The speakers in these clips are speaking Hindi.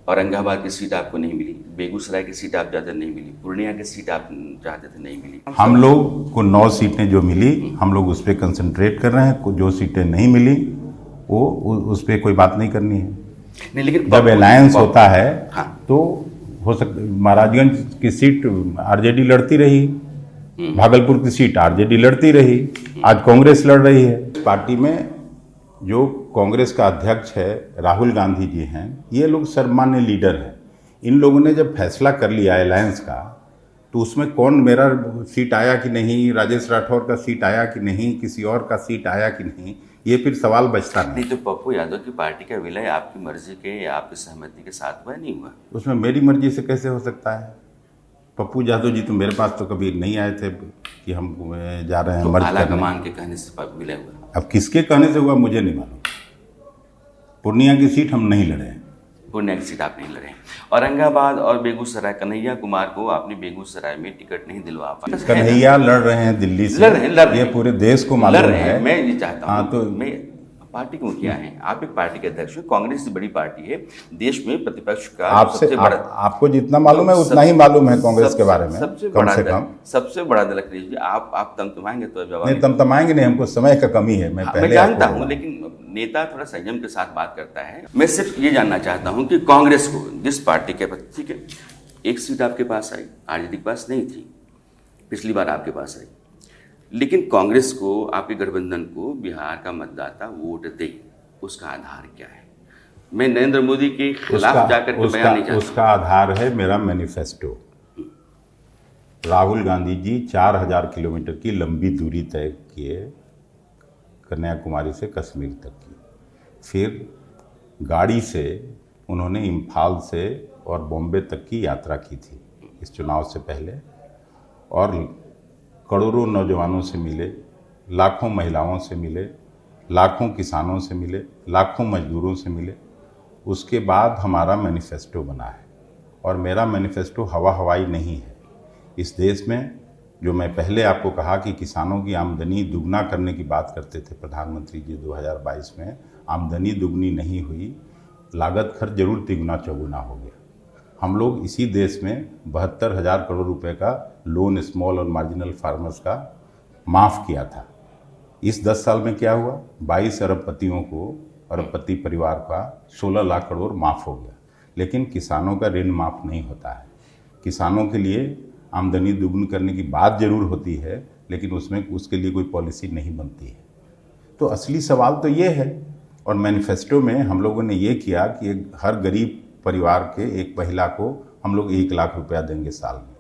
औरंगाबाद की सीट आपको नहीं मिली, बेगूसराय की सीट आप ज़्यादा नहीं मिली, पूर्णिया की सीट आप चाहते थे नहीं मिली। हम लोग को 9 सीटें जो मिली हम लोग उस पर कंसंट्रेट कर रहे हैं। जो सीटें नहीं मिली वो उस पर कोई बात नहीं करनी है। नहीं, लेकिन जब अलायंस होता है हाँ। तो हो सकता महाराजगंज की सीट आरजेडी लड़ती रही, भागलपुर की सीट आरजेडी लड़ती रही, आज कांग्रेस लड़ रही है। पार्टी में जो कांग्रेस का अध्यक्ष है राहुल गांधी जी हैं, ये लोग सर्वमान्य लीडर हैं। इन लोगों ने जब फैसला कर लिया अलायंस का, तो उसमें कौन मेरा सीट आया कि नहीं, राजेश राठौर का सीट आया कि नहीं, किसी और का सीट आया कि नहीं, ये फिर सवाल बचता नहीं। तो पप्पू यादव की पार्टी का विलय आपकी मर्जी के या आपकी सहमति के साथ हुआ नहीं हुआ? उसमें मेरी मर्जी से कैसे हो सकता है? पप्पू यादव जी तो मेरे पास तो कभी नहीं आए थे कि हम जा रहे हैं मर्ज करने। आलाकमान के कहने से विलय हुआ? अब किसके कहने से हुआ मुझे नहीं मालूम। पूर्णिया की सीट हम नहीं लड़े हैं। पूर्णिया की सीट आप नहीं लड़े। औरंगाबाद और बेगूसराय, कन्हैया कुमार को आपने बेगूसराय में टिकट नहीं दिलवा पाए। कन्हैया लड़ रहे हैं दिल्ली से, लड़ रहे ये पूरे देश को मालूम है। मैं ये चाहता हूँ, हाँ, तो मैं पार्टी को क्या है, आप एक पार्टी के अध्यक्ष हैं, कांग्रेस बड़ी पार्टी है, देश में प्रतिपक्ष का आपसे सबसे बड़ा आपको जितना मालूम है उतना ही मालूम है कांग्रेस के बारे में। सबसे कम बड़ा से कम सबसे बड़ा दल लीजिए आप तमतमाएंगे तो जवाब नहीं तमतमाएंगे नहीं, हमको समय का कमी है। मैं पहले जानता हूं, लेकिन नेता थोड़ा संयम के साथ बात करता है। मैं सिर्फ ये जानना चाहता हूं कि कांग्रेस को जिस पार्टी के, ठीक है, एक सीट आपके पास आई, आरजेडी के पास नहीं थी, पिछली बार आपके पास आई, लेकिन कांग्रेस को, आपके गठबंधन को बिहार का मतदाता वोट दे, उसका आधार क्या है? मैं नरेंद्र मोदी के खिलाफ जाकर के बयान नहीं चाहता। उसका आधार है मेरा मैनिफेस्टो। राहुल गांधी जी 4000 किलोमीटर की लंबी दूरी तय किए, कन्याकुमारी से कश्मीर तक की। फिर गाड़ी से उन्होंने इम्फाल से और बॉम्बे तक की यात्रा की थी इस चुनाव से पहले, और करोड़ों नौजवानों से मिले, लाखों महिलाओं से मिले, लाखों किसानों से मिले, लाखों मजदूरों से मिले। उसके बाद हमारा मैनिफेस्टो बना है, और मेरा मैनिफेस्टो हवा हवाई नहीं है। इस देश में जो मैं पहले आपको कहा कि किसानों की आमदनी दुगना करने की बात करते थे प्रधानमंत्री जी 2022 में, आमदनी दुगनी नहीं हुई, लागत खर्च जरूर तिगुना चौगुना हो गया। हम लोग इसी देश में 72,000 करोड़ रुपए का लोन स्मॉल और मार्जिनल फार्मर्स का माफ़ किया था। इस 10 साल में क्या हुआ? 22 अरबपतियों को, अरबपति परिवार का 16 लाख करोड़ माफ़ हो गया। लेकिन किसानों का ऋण माफ़ नहीं होता है। किसानों के लिए आमदनी दुगुनी करने की बात जरूर होती है, लेकिन उसमें उसके लिए कोई पॉलिसी नहीं बनती है। तो असली सवाल तो ये है, और मैनिफेस्टो में हम लोगों ने ये किया कि हर गरीब परिवार के एक महिला को हम लोग 1 लाख रुपया देंगे साल में।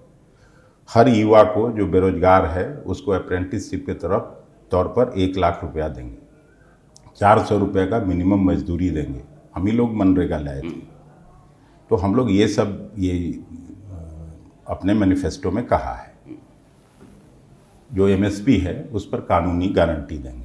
हर युवा को जो बेरोजगार है उसको अप्रेंटिसशिप के तौर पर 1 लाख रुपया देंगे। 400 रुपये का मिनिमम मजदूरी देंगे। हम ही लोग मनरेगा लाए थे। तो हम लोग ये सब अपने मैनिफेस्टो में कहा है। जो एमएसपी है उस पर कानूनी गारंटी देंगे।